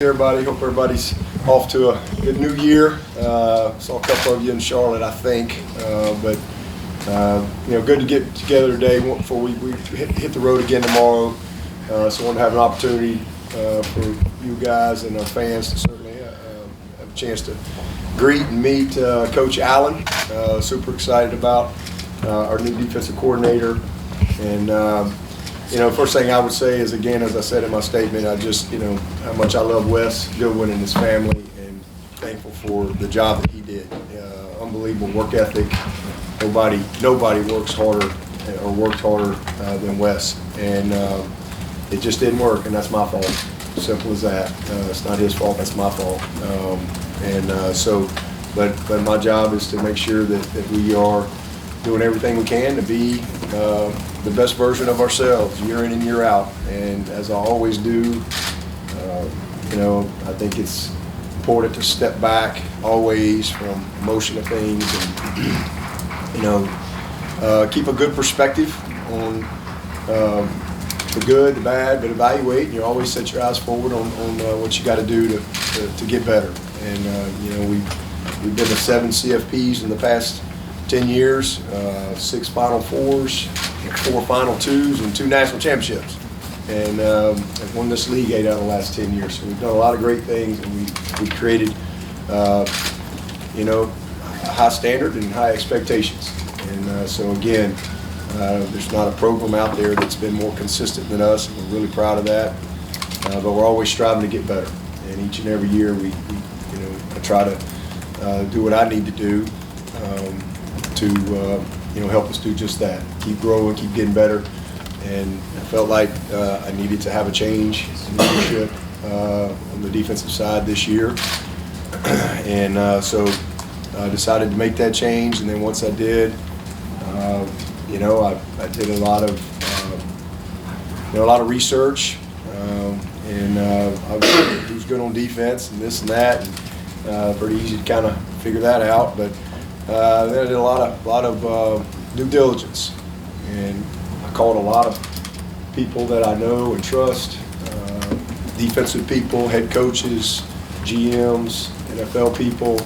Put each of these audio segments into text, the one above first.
Everybody, hope everybody's off to a good new year. Saw a couple of you in Charlotte, I think, but good to get together today before we hit the road again tomorrow. So I want to have an opportunity for you guys and our fans to certainly have a chance to greet and meet Coach Allen. Super excited about our new defensive coordinator. And first thing I would say is, again, as I said in my statement, I just, how much I love Wes Goodwin and his family, and thankful for the job that he did. Unbelievable work ethic. Nobody works harder or worked harder than Wes, and it just didn't work, and that's my fault. Simple as that. It's not his fault. That's my fault. But my job is to make sure that we are doing everything we can to be the best version of ourselves year in and year out. And as I always do, I think it's important to step back always from emotion of things and, keep a good perspective on the good, the bad, but evaluate, and you always set your eyes forward on what you got to do to get better. And, we've been to 7 CFPs in the past 10 years, 6 Final Fours, 4 Final Twos, and 2 national championships. And have won this league 8 out of the last 10 years. So we've done a lot of great things, and we've created, a high standard and high expectations. And so again, there's not a program out there that's been more consistent than us, and we're really proud of that. But we're always striving to get better. And each and every year, I try to do what I need to do to help us do just that. Keep growing, keep getting better. And I felt like I needed to have a change in leadership on the defensive side this year. And so I decided to make that change. And then once I did, I did a lot of research, and I was good on defense and this and that, and pretty easy to kind of figure that out. But then I did a lot of due diligence, and I called a lot of people that I know and trust, defensive people, head coaches, GMs, NFL people,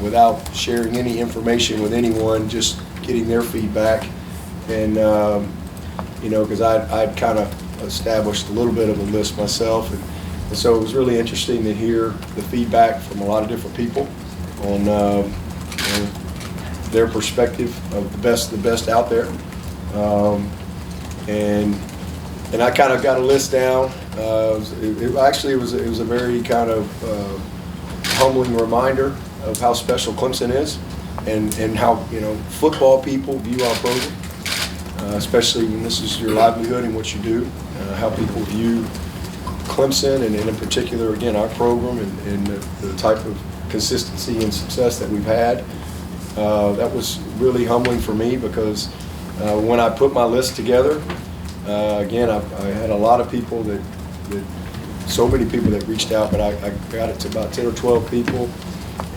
without sharing any information with anyone, just getting their feedback. And because I'd kind of established a little bit of a list myself, and so it was really interesting to hear the feedback from a lot of different people on their perspective of the best out there. And I kind of got a list down. It was a very kind of humbling reminder of how special Clemson is, and how football people view our program, especially when this is your livelihood and what you do. How people view Clemson, and in particular, again, our program and the type of consistency and success that we've had. That was really humbling for me, because when I put my list together, again, I had a lot of people so many people that reached out, but I got it to about 10 or 12 people,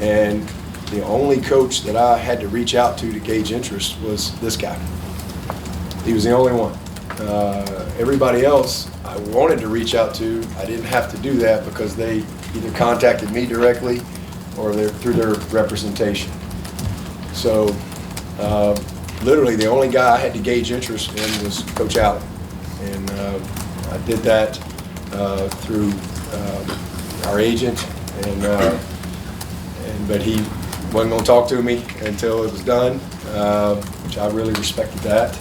and the only coach that I had to reach out to gauge interest was this guy. He was the only one. Everybody else I wanted to reach out to, I didn't have to do that, because they either contacted me directly or through their representation. So literally the only guy I had to gauge interest in was Coach Allen. And I did that through our agent, but he wasn't going to talk to me until it was done, which I really respected that.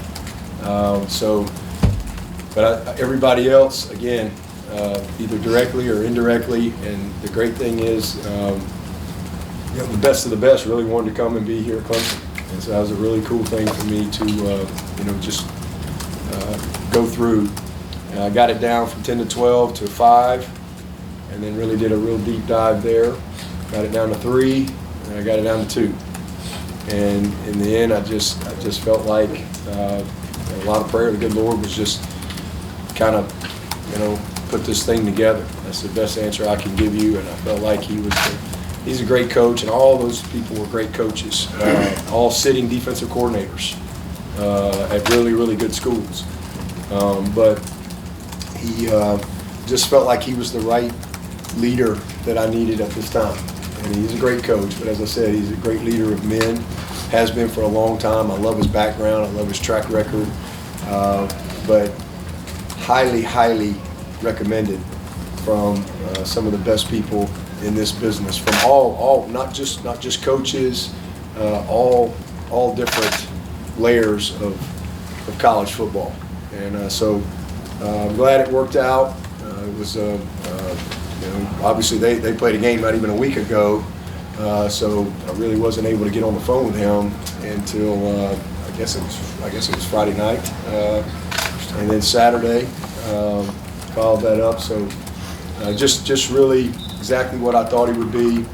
But everybody else, again, either directly or indirectly, and the great thing is, the best of the best really wanted to come and be here at Clemson. And so that was a really cool thing for me to, just go through. And I got it down from 10 to 12 to 5, and then really did a real deep dive there. Got it down to 3, and I got it down to 2. And in the end, I just felt like a lot of prayer. The good Lord was just kind of, put this thing together. That's the best answer I can give you. And I felt like he's a great coach, and all those people were great coaches, all sitting defensive coordinators at really, really good schools. But he just felt like he was the right leader that I needed at this time. And he's a great coach, but as I said, he's a great leader of men, has been for a long time. I love his background, I love his track record, but highly, highly recommended from some of the best people in this business, from all not just coaches, all different layers of college football. And so I'm glad it worked out. It was obviously they played a game not even a week ago, so I really wasn't able to get on the phone with him until I guess it was Friday night, and then Saturday followed that up. So just really exactly what I thought he would be.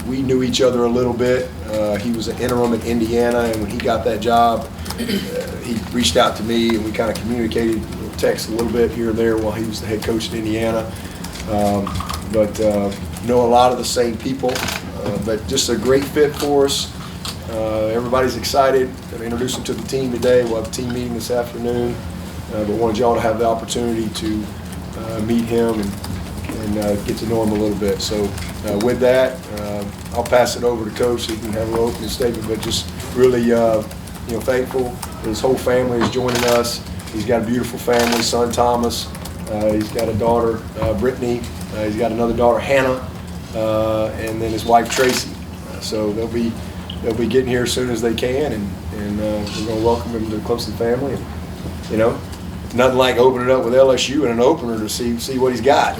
We knew each other a little bit. He was an interim at Indiana, and when he got that job, he reached out to me, and we kind of communicated, text a little bit here and there while he was the head coach at Indiana. But know a lot of the same people, but just a great fit for us. Everybody's excited. Going to introduce him to the team today. We'll have a team meeting this afternoon, but wanted y'all to have the opportunity to meet him and get to know him a little bit. So with that, I'll pass it over to Coach so he can have a little opening statement, but just really thankful that his whole family is joining us. He's got a beautiful family, son Thomas. He's got a daughter, Brittany. He's got another daughter, Hannah, and then his wife, Tracy. So they'll be getting here as soon as they can, and we're going to welcome him to the Clemson family. And, nothing like opening it up with LSU and an opener to see what he's got.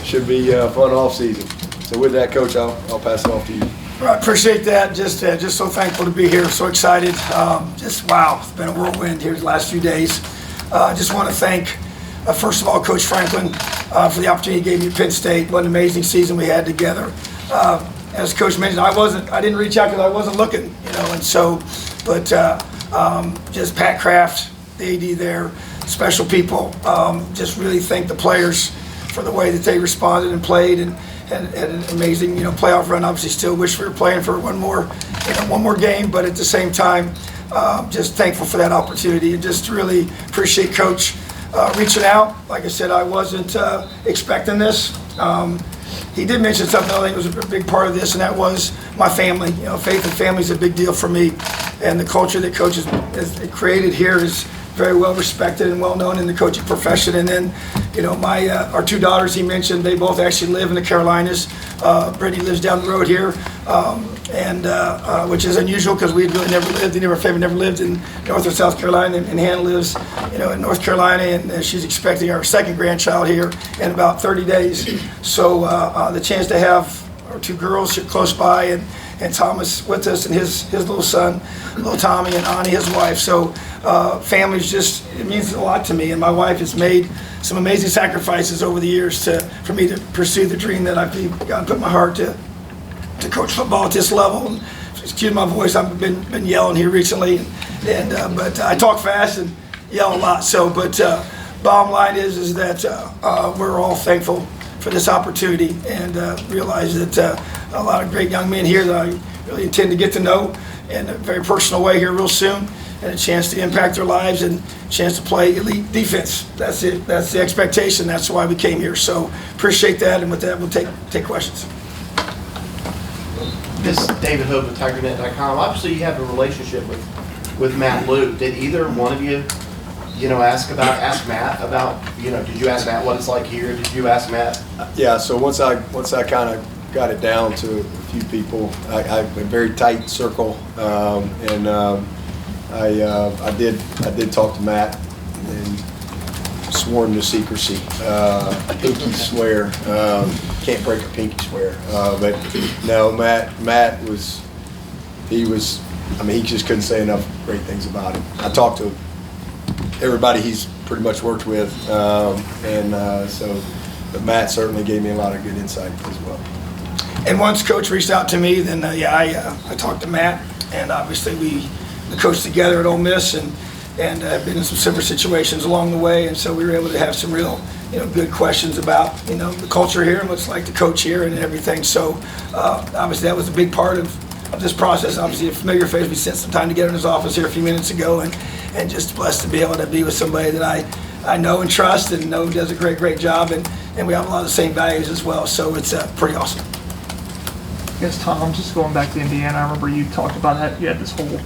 Should be a fun off season. So with that, Coach, I'll pass it off to you. I appreciate that. Just so thankful to be here. So excited. Just wow, it's been a whirlwind here the last few days. Just want to thank, first of all, Coach Franklin for the opportunity he gave me at Penn State. What an amazing season we had together. As Coach mentioned, I didn't reach out because I wasn't looking, and so, but just Pat Kraft, the AD there, special people. Just really thank the players for the way that they responded and played and had an amazing, playoff run. Obviously, still wish we were playing for one more game, but at the same time, just thankful for that opportunity and just really appreciate Coach reaching out. Like I said, I wasn't expecting this. He did mention something I think was a big part of this, and that was my family. Faith and family is a big deal for me, and the culture that Coach has created here is very well respected and well known in the coaching profession. And then, our two daughters he mentioned, they both actually live in the Carolinas. Brittany lives down the road here, and which is unusual because we really never lived, our family never lived in North or South Carolina, and Hannah lives, in North Carolina, and she's expecting our second grandchild here in about 30 days. So the chance to have our two girls close by and Thomas with us and his little son, little Tommy, and Ani, his wife. So family's it means a lot to me, and my wife has made some amazing sacrifices over the years for me to pursue the dream that God put in my heart to coach football at this level. And excuse my voice, I've been yelling here recently, but I talk fast and yell a lot. So, but bottom line is that we're all thankful for this opportunity and realize that a lot of great young men here that I really intend to get to know in a very personal way here real soon, and a chance to impact their lives and a chance to play elite defense. That's it. That's the expectation. That's why we came here. So appreciate that, and with that, we'll take questions. This is David Hope with TigerNet.com. Obviously, you have a relationship with Matt Luke. Did either one of you, ask Matt about, did you ask Matt what it's like here? Did you ask Matt? Yeah. So once I kind of got it down to a few people, I a very tight circle, and I did talk to Matt and sworn to secrecy, pinky swear. Can't break a pinky swear, but no, Matt was he just couldn't say enough great things about him. I talked to everybody he's pretty much worked with, but Matt certainly gave me a lot of good insight as well. And once Coach reached out to me, then I talked to Matt, and obviously we coached together at Ole Miss and have been in some similar situations along the way, and so we were able to have some real good questions about the culture here and what's like to coach here and everything. So obviously that was a big part of this process. Obviously a familiar face. We spent some time together in his office here a few minutes ago, and just blessed to be able to be with somebody that I know and trust and know does a great job, and and we have a lot of the same values as well. So it's pretty awesome. I guess, Tom, just going back to Indiana, I remember you talked about that you had this whole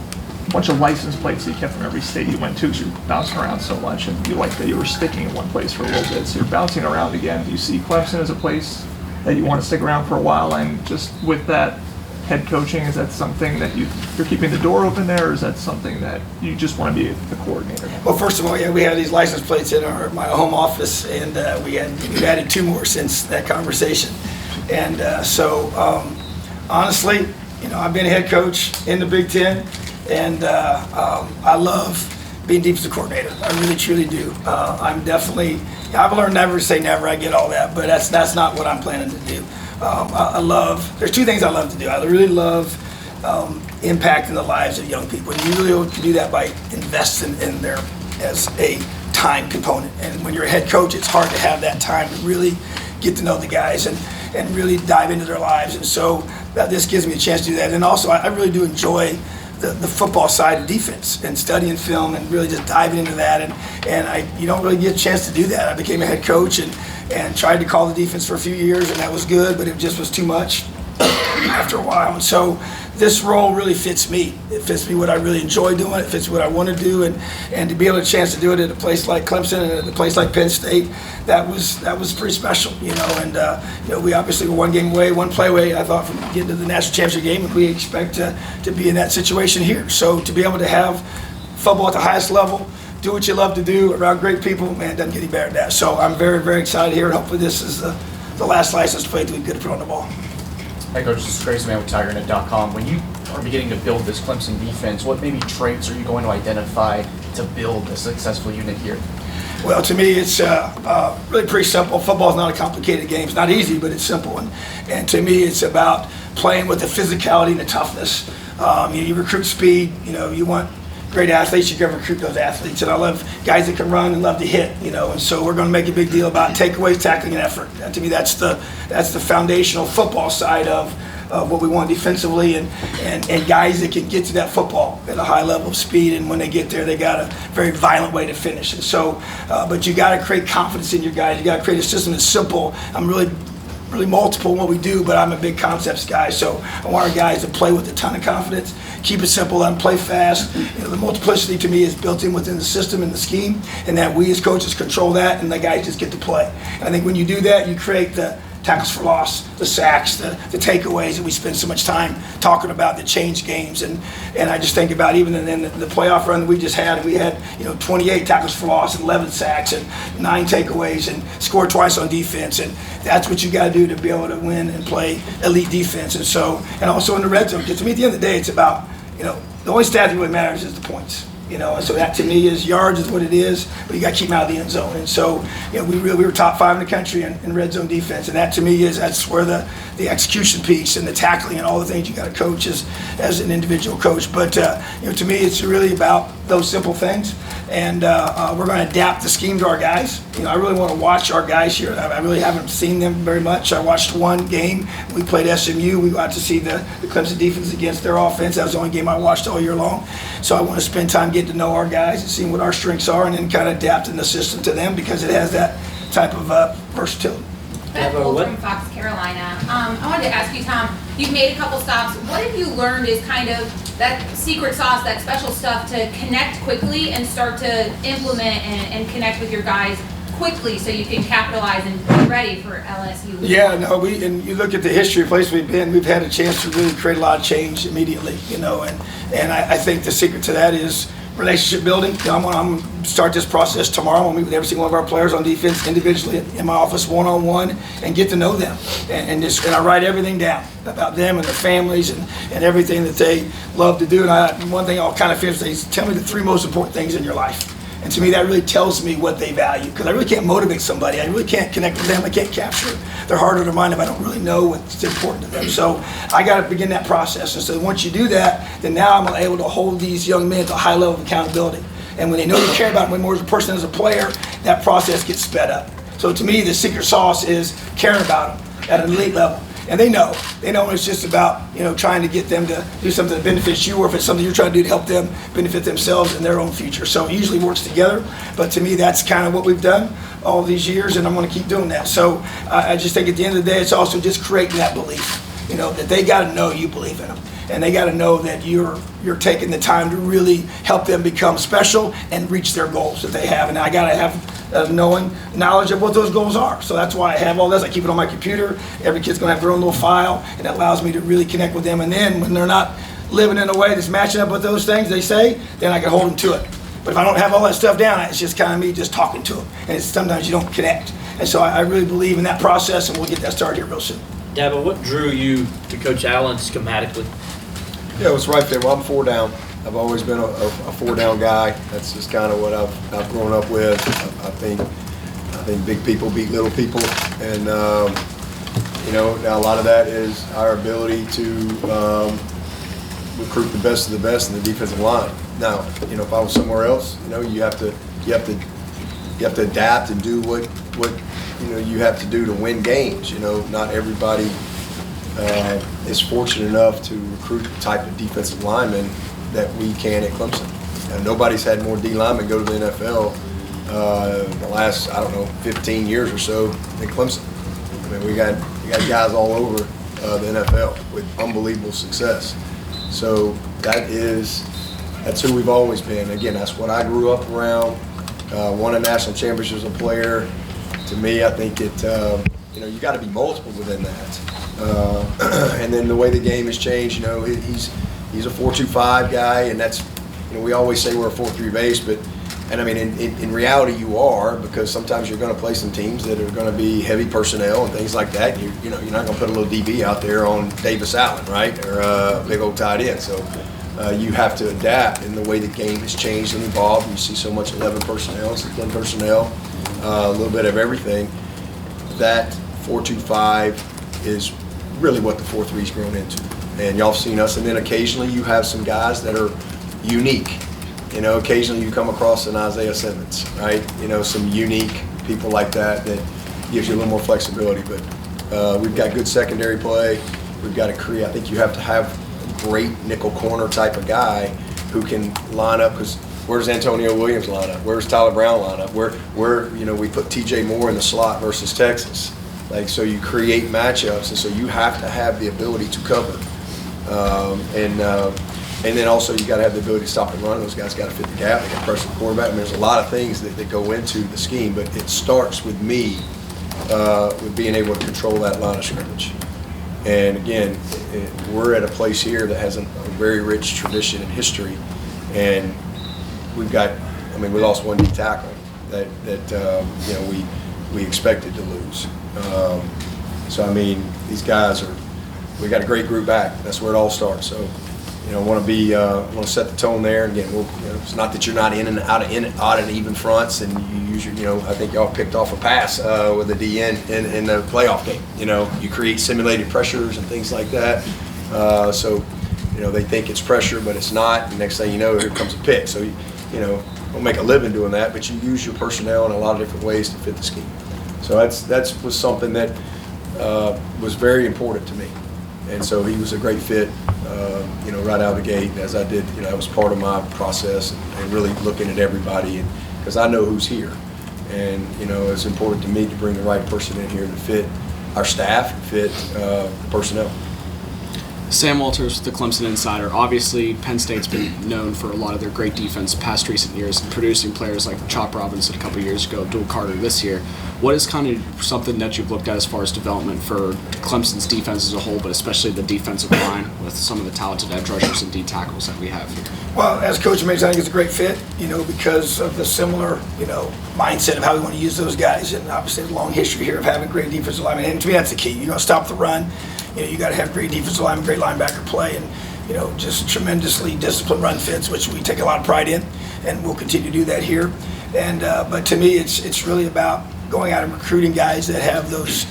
bunch of license plates that you kept from every state you went to because you were bouncing around so much, and you liked that you were sticking in one place for a little bit. So you're bouncing around again. Do you see Clemson as a place that you want to stick around for a while? And just with that head coaching, is that something that you're keeping the door open there, or is that something that you just want to be the coordinator? Well, first of all, yeah, we had these license plates in my home office, and we've added 2 more since that conversation. And honestly, I've been a head coach in the Big Ten, and I love being defensive coordinator. I really, truly do. I've learned never to say never. I get all that, but that's not what I'm planning to do. There's 2 things I love to do. I really love impacting the lives of young people. And you really can do that by investing in there as a time component. And when you're a head coach, it's hard to have that time to really get to know the guys and really dive into their lives. And so this gives me a chance to do that. And also, I really do enjoy the football side of defense and studying film and really just diving into that. And you don't really get a chance to do that. I became a head coach and tried to call the defense for a few years, and that was good, but it just was too much after a while. And so this role really fits me. It fits me what I really enjoy doing. It fits what I want to do, and to be able to chance to do it at a place like Clemson and at a place like Penn State, that was pretty special, And we obviously were 1 game away, 1 play away, I thought, from getting to the national championship game, and we expect to be in that situation here. So to be able to have football at the highest level, do what you love to do around great people, man, it doesn't get any better than that. So I'm very, very excited here, and hopefully this is the last license plate that we get to put on the ball. Hey, Coach, this is Grayson with TigerNet.com. When you are beginning to build this Clemson defense, what maybe traits are you going to identify to build a successful unit here? Well, to me, it's really pretty simple. Football is not a complicated game. It's not easy, but it's simple. And to me, it's about playing with the physicality and the toughness. You recruit speed. You want great athletes. You can recruit those athletes. And I love guys that can run and love to hit. And so we're going to make a big deal about takeaways, tackling, and effort. And to me, that's the foundational football side of what we want defensively, and guys that can get to that football at a high level of speed, and when they get there, they got a very violent way to finish. And so, but you got to create confidence in your guys. You got to create a system that's simple. I'm really multiple in what we do, but I'm a big concepts guy, so I want our guys to play with a ton of confidence, keep it simple, let them play fast. The multiplicity to me is built in within the system and the scheme, and that we as coaches control that, and the guys just get to play. And I think when you do that, you create the tackles for loss, the sacks, the takeaways that we spend so much time talking about that change games. And I just think about even in the playoff run that we just had, we had 28 tackles for loss and 11 sacks and 9 takeaways and scored twice on defense. And that's what you got to do to be able to win and play elite defense. And so, and also in the red zone, because to me at the end of the day, it's about, the only stat that really matters is the points. And so that to me is yards is what it is, but you got to keep them out of the end zone. And so, we were top 5 in the country in red zone defense, and that to me that's where the execution piece and the tackling and all the things you got to coach as an individual coach. But to me, it's really about those simple things, and we're going to adapt the scheme to our guys. I really want to watch our guys here. I really haven't seen them very much. I watched 1 game. We played SMU. We got to see the Clemson defense against their offense. That was the only game I watched all year long. So I want to spend time getting to know our guys and seeing what our strengths are, and then kind of adapting the system to them because it has that type of versatility. Beth Gold from Fox Carolina. I wanted to ask you, Tom, you've made a couple stops. What have you learned is kind of that secret sauce, that special stuff to connect quickly and start to implement and connect with your guys quickly so you can capitalize and be ready for LSU? Yeah, no, and you look at the history of places we've been, we've had a chance to really create a lot of change immediately, and I think the secret to that is relationship building. I'm going to start this process tomorrow. I'll meet with every single one of our players on defense individually in my office one-on-one and get to know them. And I write everything down about them and their families and everything that they love to do. And one thing I'll kind of finish is tell me the 3 most important things in your life. And to me, that really tells me what they value, because I really can't motivate somebody. I really can't connect with them. I can't capture their heart or their mind if I don't really know what's important to them. So I got to begin that process. And so once you do that, then now I'm able to hold these young men to a high level of accountability. And when they know you care about them more as a person, as a player, that process gets sped up. So to me, the secret sauce is caring about them at an elite level. And they know it's just about, trying to get them to do something that benefits you, or if it's something you're trying to do to help them benefit themselves and their own future. So it usually works together, but to me, that's kind of what we've done all these years, and I'm going to keep doing that. So I just think at the end of the day, it's also just creating that belief, that they got to know you believe in them. And they got to know that you're taking the time to really help them become special and reach their goals that they have. And I got to have knowledge of what those goals are. So that's why I have all this. I keep it on my computer. Every kid's going to have their own little file, and it allows me to really connect with them. And then when they're not living in a way that's matching up with those things they say, then I can hold them to it. But if I don't have all that stuff down, it's just kind of me just talking to them. And sometimes you don't connect. And so I really believe in that process, and we'll get that started here real soon. Dabo, what drew you to Coach Allen schematically? Yeah, it was right there. Well, I'm 4 down. I've always been a 4 down guy. That's just kind of what I've grown up with. I think big people beat little people, and now a lot of that is our ability to recruit the best of the best in the defensive line. Now, if I was somewhere else, you have to adapt and do what you have to do to win games. Not everybody is fortunate enough to recruit the type of defensive lineman that we can at Clemson. And nobody's had more D linemen go to the NFL the last, 15 years or so than Clemson. I mean, we got guys all over the NFL with unbelievable success. So that's who we've always been. Again, that's what I grew up around. Won a national championship as a player. To me, I think you got to be multiple within that. And then the way the game has changed, he's a 4-2-5 guy, and that's, we always say we're a 4-3 base, and I mean, in reality you are, because sometimes you're going to play some teams that are going to be heavy personnel and things like that. You're not going to put a little DB out there on Davis Allen, right, or a big old tight end. So you have to adapt in the way the game has changed and evolved. You see so much 11 personnel, 10 personnel, a little bit of everything. That 4-2-5 is really what the 4-3's grown into. And y'all have seen us, and then occasionally you have some guys that are unique. Occasionally you come across an Isaiah Simmons, right? Some unique people like that gives you a little more flexibility. But we've got good secondary play. We've got to create. I think you have to have a great nickel corner type of guy who can line up, because where's Antonio Williams line up? Where's Tyler Brown line up? Where we put TJ Moore in the slot versus Texas. So you create matchups, and so you have to have the ability to cover. And then also you got to have the ability to stop and run. Those guys got to fit the gap. They got to pressure the quarterback. I mean, there's a lot of things that go into the scheme, but it starts with me with being able to control that line of scrimmage. And again, we're at a place here that has a very rich tradition and history, and we lost one D tackle that we expected to lose. So I mean, these guys we got a great group back. That's where it all starts. So, I want to set the tone there. And again, it's not that you're not in and out of odd and even fronts, and you use your, I think y'all picked off a pass with a DN in the playoff game. You create simulated pressures and things like that. So, they think it's pressure, but it's not. And next thing you know, here comes a pick. So, don't make a living doing that, but you use your personnel in a lot of different ways to fit the scheme. So that was something that was very important to me. And so he was a great fit, right out of the gate. As I did, that was part of my process, and really looking at everybody, because I know who's here. And, it's important to me to bring the right person in here to fit our staff, fit the personnel. Sam Walters, the Clemson Insider. Obviously, Penn State's been known for a lot of their great defense past recent years, producing players like Chop Robinson a couple years ago, Dual Carter this year. What is kind of something that you've looked at as far as development for Clemson's defense as a whole, but especially the defensive line with some of the talented edge rushers and D tackles that we have here? Well, as Coach mentioned, I think it's a great fit, because of the similar, mindset of how we want to use those guys, and obviously the long history here of having great defensive linemen. And to me, that's the key. Stop the run. You got to have great defensive linemen, great linebacker play, and just tremendously disciplined run fits, which we take a lot of pride in, and we'll continue to do that here. And but to me, it's really about going out and recruiting guys that have those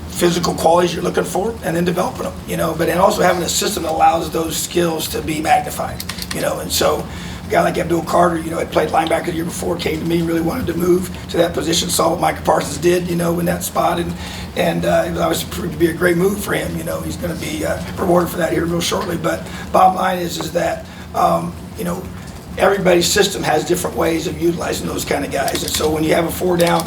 physical qualities you're looking for, and then developing them. But and also having a system that allows those skills to be magnified. And so A guy like Abdul Carter, had played linebacker the year before, came to me, really wanted to move to that position, saw what Micah Parsons did, in that spot, and it was obviously proved to be a great move for him. He's going to be rewarded for that here real shortly. But bottom line is that, everybody's system has different ways of utilizing those kind of guys. And so when you have a 4-down,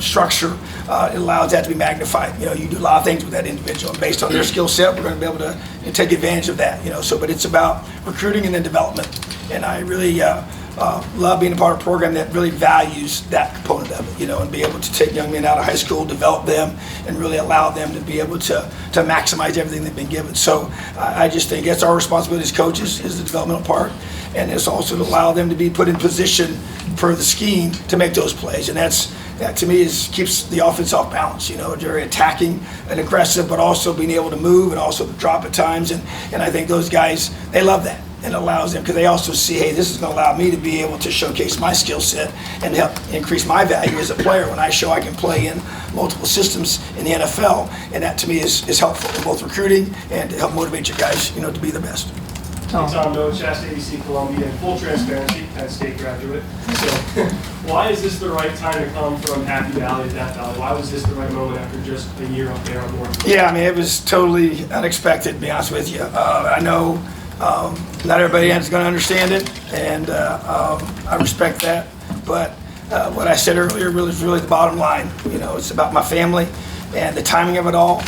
structure, it allows that to be magnified. You do a lot of things with that individual, and based on their skill set, we're going to be able to take advantage of that. But it's about recruiting and then development. And I really love being a part of a program that really values that component of it, and be able to take young men out of high school, develop them, and really allow them to be able to maximize everything they've been given. So I just think that's our responsibility as coaches, is the developmental part, and it's also to allow them to be put in position for the scheme to make those plays. And that to me keeps the offense off balance. Very attacking and aggressive, but also being able to move and also to drop at times. And I think those guys, they love that. And allows them, because they also see, hey, this is going to allow me to be able to showcase my skill set and help increase my value as a player when I show I can play in multiple systems in the NFL. And that to me is helpful in both recruiting and to help motivate your guys, to be the best. Tom Noah, Shasta ABC, Columbia, and full transparency, Penn State graduate. So, why is this the right time to come from Happy Valley to Death Valley? Why was this the right moment after just a year up there on board? Yeah, it was totally unexpected, to be honest with you. I know not everybody is going to understand it, and I respect that. But what I said earlier is really the bottom line. It's about my family and the timing of it all.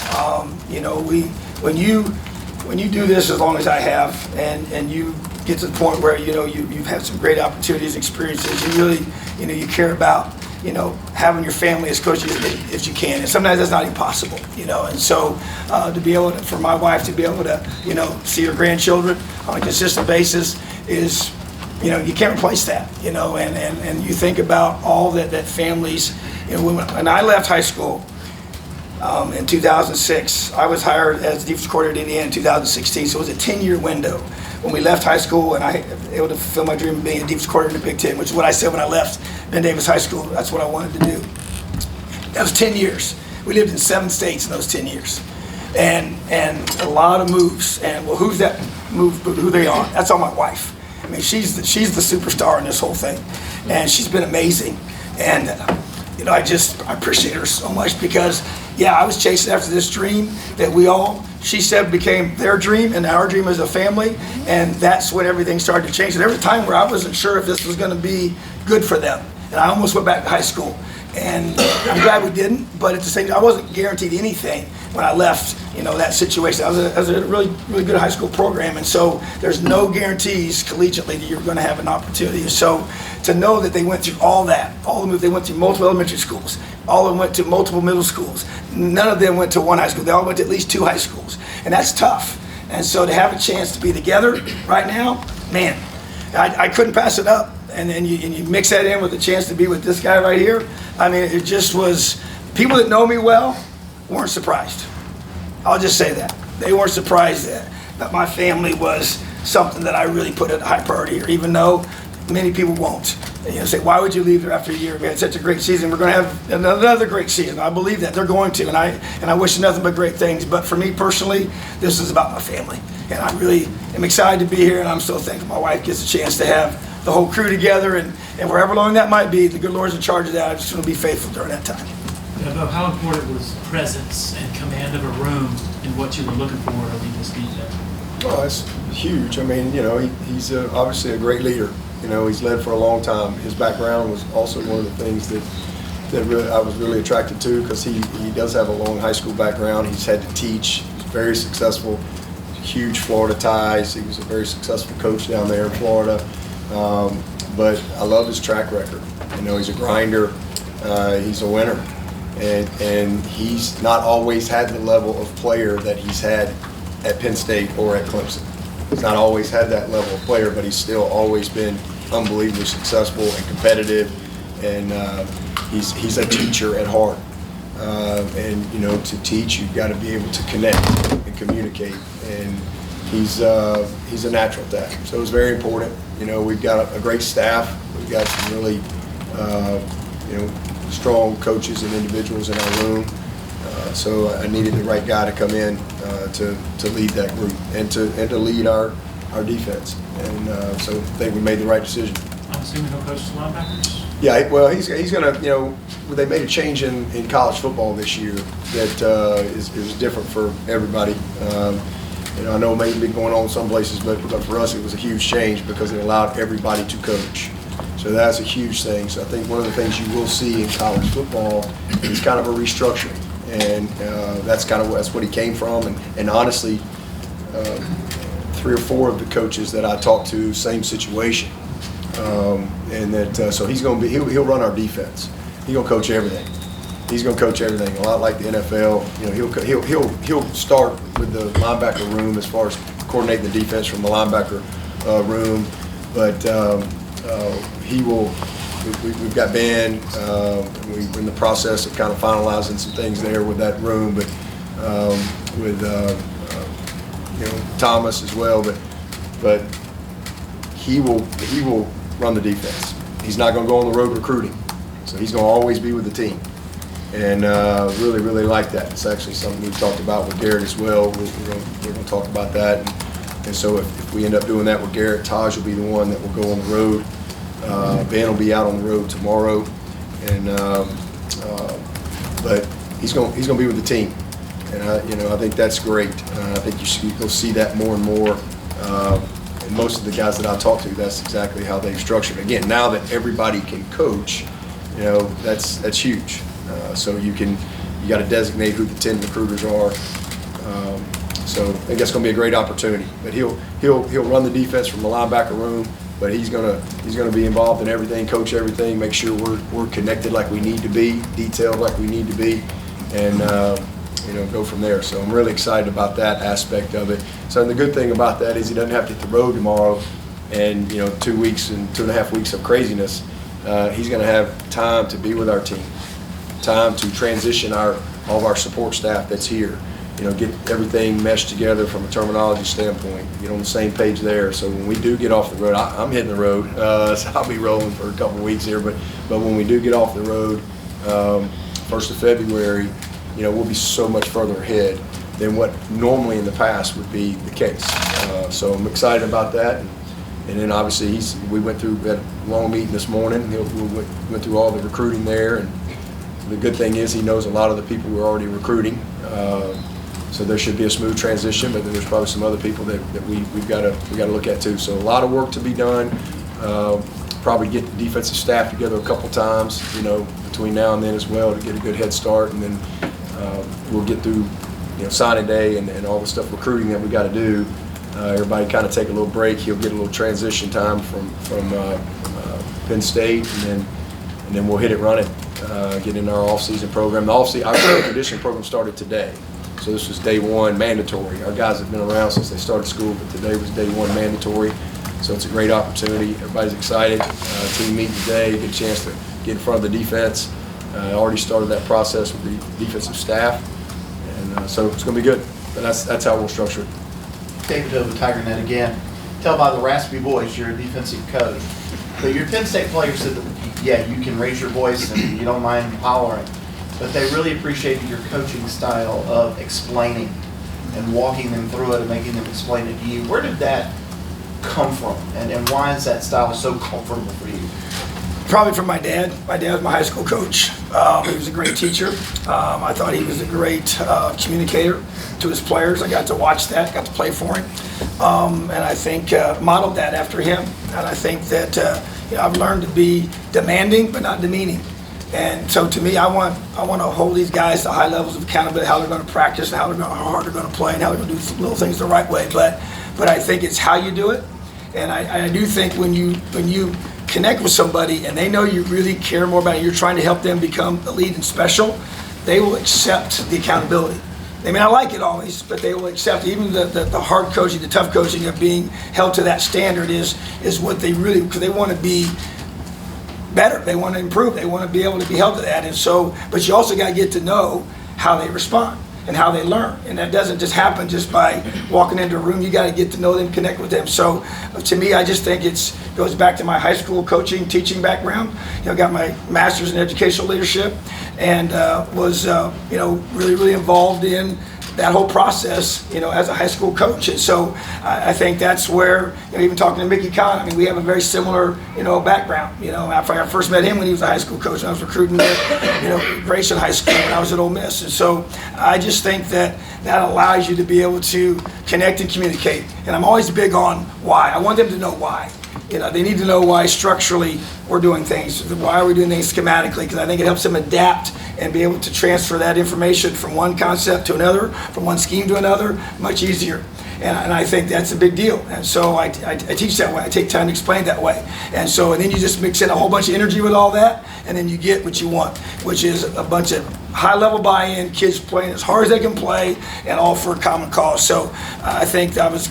When you do this as long as I have, and you get to the point where you've had some great opportunities, experiences, you really you care about having your family as close as you can, and sometimes that's not even possible, and so to be able to, for my wife to be able to see her grandchildren on a consistent basis is you can't replace that, and you think about all that families, when I left high school in 2006, I was hired as defense coordinator at Indiana in 2016, so it was a 10-year window when we left high school, and I was able to fulfill my dream of being a defense coordinator in the Big Ten, which is what I said when I left Ben Davis High School. That's what I wanted to do. That was 10 years. We lived in 7 states in those 10 years, and a lot of moves. And well, who's that move? Who they on? That's on my wife. She's the superstar in this whole thing, and she's been amazing. And I appreciate her so much because, I was chasing after this dream that she said became their dream and our dream as a family, and that's when everything started to change. And there was a time where I wasn't sure if this was going to be good for them, and I almost went back to high school. And I'm glad we didn't, but at the same time, I wasn't guaranteed anything when I left, that situation. I was a really, really good high school program, and so there's no guarantees collegiately that you're going to have an opportunity. So to know that they went through all that, they went through multiple elementary schools, all of them went to multiple middle schools. None of them went to one high school. They all went to at least 2 high schools, and that's tough. And so to have a chance to be together right now, man, I couldn't pass it up. And then you mix that in with the chance to be with this guy right here. It just was, people that know me well weren't surprised. I'll just say that. They weren't surprised that my family was something that I really put at a high priority here, even though many people won't. And say, why would you leave there after a year? We had such a great season. We're going to have another great season. I believe that. They're going to, and I wish nothing but great things. But for me personally, this is about my family. And I really am excited to be here, and I'm so thankful my wife gets a chance to have the whole crew together, and wherever long that might be, the good Lord's in charge of that. I just want to be faithful during that time. Dabo, how important was presence and command of a room in what you were looking for to lead this defense? Well, it's huge. He's obviously a great leader. He's led for a long time. His background was also one of the things that really, I was really attracted to, because he does have a long high school background. He's had to teach. He's very successful. Huge Florida ties. He was a very successful coach down there in Florida. But I love his track record. He's a grinder. He's a winner. And he's not always had the level of player that he's had at Penn State or at Clemson. He's not always had that level of player, but he's still always been unbelievably successful and competitive. And he's a teacher at heart. And to teach, you've got to be able to connect and communicate. And he's a natural at that. So it's very important. We've got a great staff. We've got some really strong coaches and individuals in our room. So I needed the right guy to come in to lead that group and to lead our our defense. And so I think we made the right decision. I'm assuming he'll coach the linebackers? Yeah, well, he's going to, you know, they made a change in college football this year that is different for everybody. You know, I know it may be going on some places, but for us it was a huge change because it allowed everybody to coach. So that's a huge thing. So I think one of the things you will see in college football is kind of a restructuring, and that's what he came from. And honestly, 3 or 4 of the coaches that I talked to, same situation. And that so he'll run our defense. He's gonna coach everything. He's gonna coach everything. A lot like the NFL. You know, he'll start with the linebacker room as far as coordinating the defense from the linebacker room, but he will. We've got Ben. We're in the process of kind of finalizing some things there with that room, but with you know, Thomas as well. But he will run the defense. He's not going to go on the road recruiting, so he's going to always be with the team, and really like that. It's actually something we've talked about with Garrett as well. We're going to talk about that, and so if we end up doing that with Garrett, Taj will be the one that will go on the road. Ben will be out on the road tomorrow, and but he's going to be with the team, and I think that's great. I think you'll see that more and more. And most of the guys that I talk to, that's exactly how they've structured. Again, now that everybody can coach, you know, that's huge. So you got to designate who the 10 recruiters are. So I think that's going to be a great opportunity. But he'll run the defense from the linebacker room. But he's gonna be involved in everything, coach everything, make sure we're connected like we need to be, detailed like we need to be, and you know, go from there. So I'm really excited about that aspect of it. So the good thing about that is he doesn't have to hit the road tomorrow, and you know, 2 weeks and 2.5 weeks of craziness. He's going to have time to be with our team, time to transition all of our support staff that's here. You know, get everything meshed together from a terminology standpoint, get on the same page there. So when we do get off the road, I'm hitting the road, so I'll be rolling for a couple of weeks here, but when we do get off the road, 1st of February, you know, we'll be so much further ahead than what normally in the past would be the case. So I'm excited about that. And then obviously we went through that long meeting this morning. We went through all the recruiting there, and the good thing is he knows a lot of the people we're already recruiting. So there should be a smooth transition, but there's probably some other people that we've got to look at too. So a lot of work to be done. Probably get the defensive staff together a couple times, you know, between now and then as well to get a good head start, and then we'll get through, you know, signing day and all the stuff recruiting that we got to do. Everybody kind of take a little break. He'll get a little transition time from Penn State, and then we'll hit it running. Get in our off-season program. Our strength conditioning program started today. So this was day 1 mandatory. Our guys have been around since they started school, but today was day 1 mandatory. So it's a great opportunity. Everybody's excited. Team meeting today, get a chance to get in front of the defense. Already started that process with the defensive staff, and so it's going to be good. But that's how we'll structure it. David Dabo, TigerNet again. Tell by the raspy voice you're a defensive coach. But your Penn State players said that, yeah, you can raise your voice and you don't mind hollering, but they really appreciated your coaching style of explaining and walking them through it and making them explain it to you. Where did that come from, and why is that style so comfortable for you? Probably from my dad. My dad was my high school coach. He was a great teacher. I thought he was a great communicator to his players. I got to watch that, got to play for him, and I think modeled that after him. And I think that you know, I've learned to be demanding but not demeaning. And so to me, I want to hold these guys to high levels of accountability, how they're going to practice, and how hard they're going to play, and how they're going to do little things the right way. But I think it's how you do it. And I do think when you connect with somebody and they know you really care more about it, you're trying to help them become elite and special, they will accept the accountability. They may not like it always, but they will accept it. Even the hard coaching, the tough coaching of being held to that standard is what they really, because they want to be better, they want to improve, they want to be able to be held to that. And so, but you also got to get to know how they respond and how they learn. And that doesn't just happen just by walking into a room. You got to get to know them, connect with them. So to me, I just think it goes back to my high school coaching, teaching background. You know, got my master's in educational leadership, and was you know, really involved in that whole process, as a high school coach. And so I think that's where, even talking to Mickey Kahn, I mean, we have a very similar, background. After I first met him when he was a high school coach, and I was recruiting at, Grayson High School when I was at Ole Miss. And so I just think that allows you to be able to connect and communicate. And I'm always big on why. I want them to know why. They need to know why structurally we're doing things. Why are we doing things schematically? Because I think it helps them adapt and be able to transfer that information from one concept to another, from one scheme to another, much easier. And I think that's a big deal. And so I teach that way. I take time to explain that way. And then you just mix in a whole bunch of energy with all that, and then you get what you want, which is a bunch of high-level buy-in, kids playing as hard as they can play, and all for a common cause. So I think I was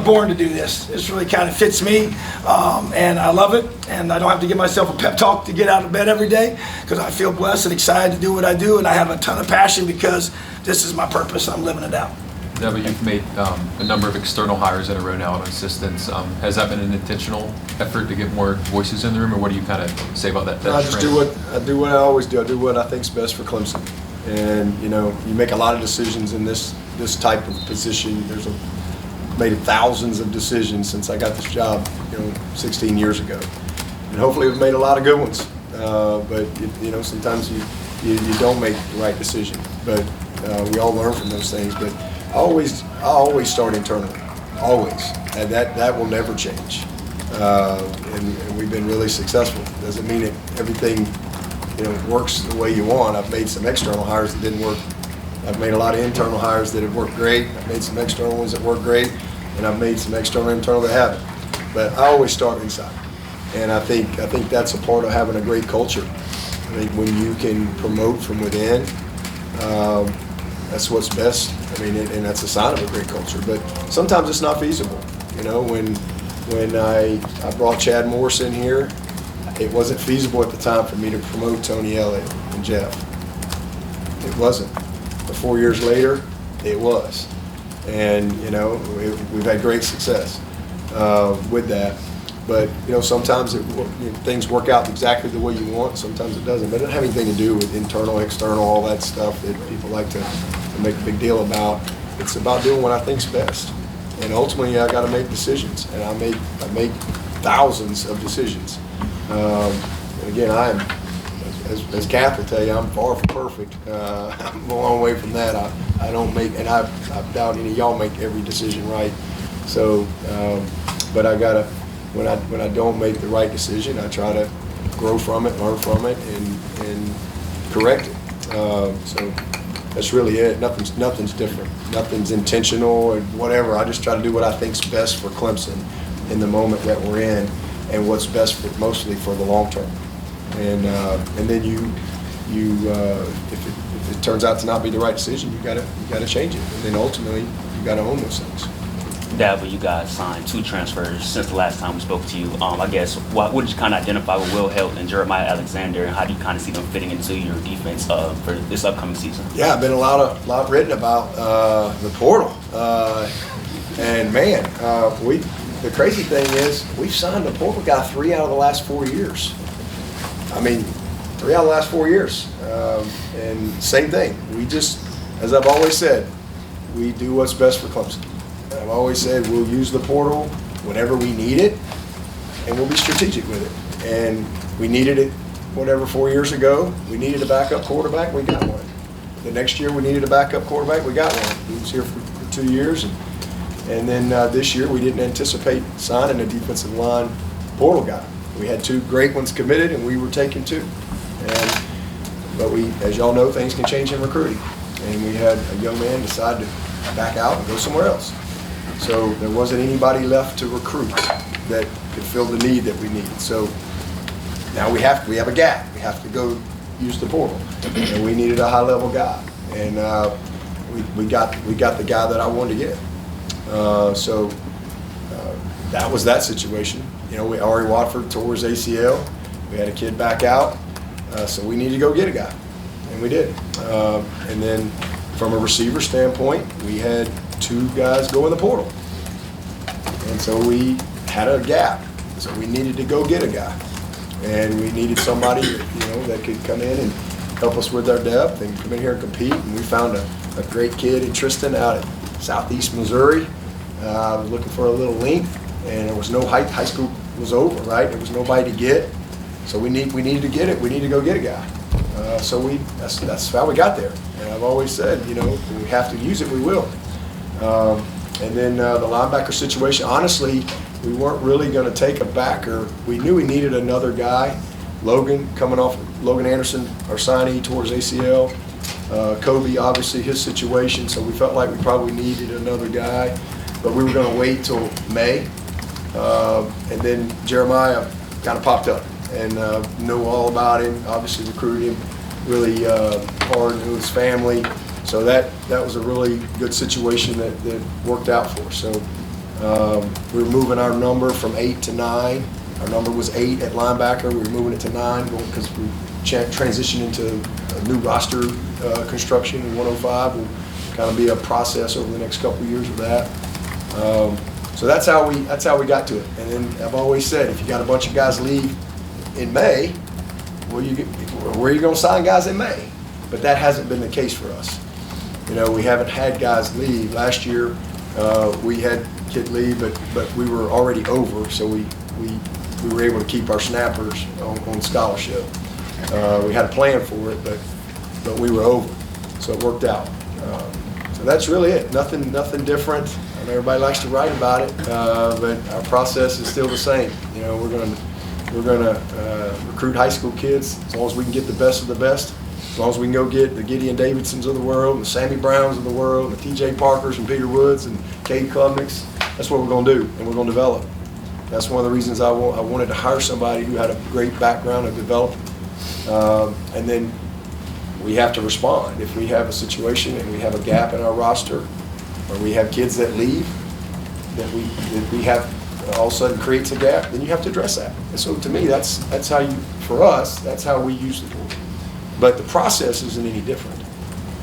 born to do this. This really kind of fits me, and I love it. And I don't have to give myself a pep talk to get out of bed every day, because I feel blessed and excited to do what I do, and I have a ton of passion because this is my purpose. I'm living it out. Yeah, but you've made a number of external hires in a row now on assistants. Has that been an intentional effort to get more voices in the room, or what do you kind of say about that? I just do what I always do. I do what I think's best for Clemson. And you make a lot of decisions in this type of position. Made thousands of decisions since I got this job, 16 years ago, and hopefully we've made a lot of good ones. But sometimes you don't make the right decision. But we all learn from those things. But I always start internally, always, and that will never change. And we've been really successful. Doesn't mean everything works the way you want. I've made some external hires that didn't work. I've made a lot of internal hires that have worked great. I've made some external ones that work great, and I've made some external and internal that haven't. But I always start inside, and I think that's a part of having a great culture. I think when you can promote from within, that's what's best. I mean, and that's a sign of a great culture. But sometimes it's not feasible. When I brought Chad Morris in here, it wasn't feasible at the time for me to promote Tony Elliott and Jeff. It wasn't. But 4 years later, it was. And, we've had great success with that. But, sometimes things work out exactly the way you want. Sometimes it doesn't. But it doesn't have anything to do with internal, external, all that stuff that people like to make a big deal about. It's about doing what I think's best. And ultimately, I got to make decisions. And I make thousands of decisions. And again, as Kath will tell you, I'm far from perfect. I'm a long way from that. I don't make, and I doubt any of y'all make every decision right. So, but I gotta, when I don't make the right decision, I try to grow from it, learn from it, and correct it. So that's really it. Nothing's different. Nothing's intentional or whatever. I just try to do what I think's best for Clemson in the moment that we're in, and what's best mostly for the long term. And then if it turns out to not be the right decision, you gotta change it. And then ultimately, you gotta own those things. Dabo, you guys signed 2 transfers since the last time we spoke to you. I guess what did you kind of identify with Will Helt and Jeremiah Alexander, and how do you kind of see them fitting into your defense for this upcoming season? Yeah, been a lot written about the portal, and man, the crazy thing is we've signed a portal guy 3 out of the last 4 years. I mean, 3 out of the last 4 years, and same thing. We just, as I've always said, we do what's best for Clemson. I've always said we'll use the portal whenever we need it, and we'll be strategic with it. And we needed it, 4 years ago. We needed a backup quarterback, we got one. The next year we needed a backup quarterback, we got one. He was here for 2 years, and then this year we didn't anticipate signing a defensive line portal guy. We had 2 great ones committed, and we were taking 2. But as y'all know, things can change in recruiting, and we had a young man decide to back out and go somewhere else. So there wasn't anybody left to recruit that could fill the need that we needed. So now we have a gap. We have to go use the portal, and we needed a high-level guy, and we got the guy that I wanted to get. So that was that situation. Ari Watford tore his ACL. We had a kid back out, so we needed to go get a guy, and we did. And then from a receiver standpoint, we had 2 guys go in the portal, and so we had a gap. So we needed to go get a guy, and we needed somebody that could come in help us with our depth and come in here and compete. And we found a great kid in Tristan out at Southeast Missouri. I was looking for a little length, and there was no height. High school was over, right? There was nobody to get. So we needed to get it. We need to go get a guy. That's how we got there. And I've always said, you know, if we have to use it, we will. And then the linebacker situation, honestly, we weren't really going to take a backer. We knew we needed another guy. Logan Anderson, our signee, tore his ACL. Kobe, obviously, his situation. So we felt like we probably needed another guy. But we were going to wait till May. And then Jeremiah kind of popped up and knew all about him, obviously recruited him really hard, knew his family. So that was a really good situation that worked out for us. So we were moving our number from 8 to 9. Our number was 8 at linebacker. We were moving it to 9 because we transitioned into a new roster construction in 105. Will kind of be a process over the next couple of years of that. So that's how we got to it. And then I've always said, if you got a bunch of guys leave in May, where are you going to sign guys in May? But that hasn't been the case for us. You know, we haven't had guys leave. Last year, we had kid leave, but we were already over, so we were able to keep our snappers on scholarship. We had a plan for it, but we were over, so it worked out. So that's really it. Nothing different. I know everybody likes to write about it, but our process is still the same. You know, we're gonna recruit high school kids as long as we can get the best of the best. As long as we can go get the Gideon Davidsons of the world, and the Sammy Browns of the world, and the T.J. Parkers and Peter Woods and Cade Klubniks, that's what we're going to do, and we're going to develop. That's one of the reasons I wanted to hire somebody who had a great background of development. And then we have to respond. If we have a situation and we have a gap in our roster, or we have kids that leave, that we have all of a sudden creates a gap, then you have to address that. And so to me, that's how you, for us, that's how we use the tool. But the process isn't any different.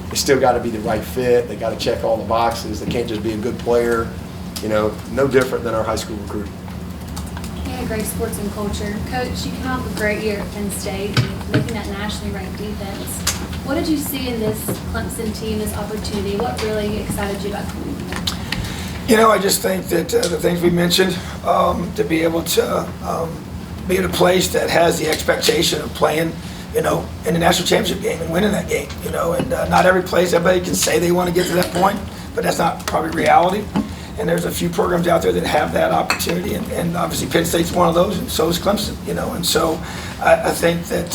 It's still got to be the right fit. They got to check all the boxes. They can't just be a good player. You know, no different than our high school recruiting. You had great sports and culture. Coach, you came off a great year at Penn State, looking at nationally ranked defense. What did you see in this Clemson team, this opportunity? What really excited you about coming here? You know, I just think that the things we mentioned, to be able to be at a place that has the expectation of playing, you know, in the national championship game and winning that game, you know, and not every place, everybody can say they want to get to that point, but that's not probably reality. And there's a few programs out there that have that opportunity, and obviously Penn State's one of those, and so is Clemson, you know. And so I think that